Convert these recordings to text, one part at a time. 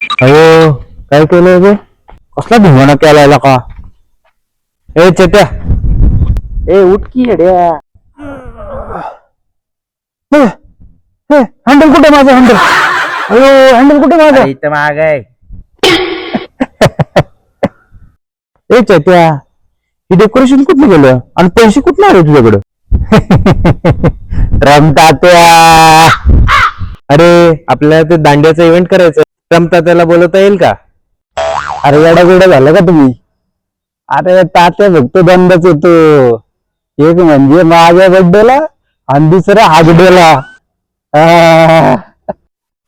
अयो काय केलं बे? कसला धिंगाणा केलाय का? ए चेत्या, ए उठ की येड्या. हँडल कुठे माझं हँडल? अयो हँडल कुठे माझं? इथं माग आहे. ए चेत्या, ही डेकोरेशन कुठलं गेलं आणि पैसे कुठले आले तुझ्याकडं? ट्रम्प तात्या. अरे आपल्याला ते दांड्याचं इव्हेंट करायचं. ट्रम्प तात्याला बोलवता येईल का? अरे येडा बेडा झालं का तुम्ही? अरे तात्या फक्त दंडच येतो. एक म्हणजे माझ्या बर्थडेला आणि दुसरा हागडेला.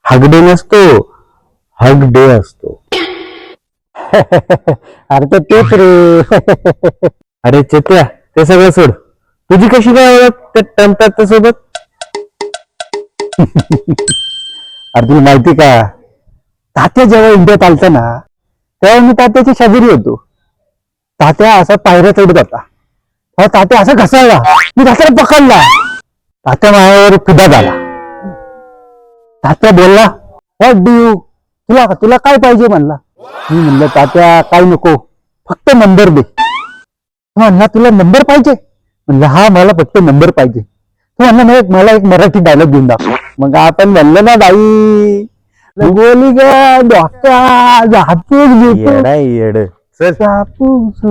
हागडे नसतो, हग डे असतो. अरे तर तेच रे. अरे चेत्या, ते सगळं सोड. तुझी कशी काय ओळख त्या ट्रम्प तात्या सोबत? अरे तुला माहिती का, तात्या जेव्हा इंडियात आलता ना तेव्हा मी तात्याच्या शेजारी होतो. तात्या असा पायऱ्या चढत होता, तेव्हा तात्या असा घसरला, मी तात्याला पकडला. तात्या माझ्यावर फिदा झाला. तात्या बोलला, व्हॉट डू यू, तुला तुला काय पाहिजे म्हणला. मी म्हणलं तात्या काय नको, फक्त नंबर दे. तो म्हणला तुला नंबर पाहिजे? म्हणलं हा मला फक्त नंबर पाहिजे. तो म्हणला मला एक मराठी डायलॉग देऊन दाखव. मग आपण म्हणलं ना बाई, गोली ग डॉक्टर हापूस येड आहे, येड. चल. हापूस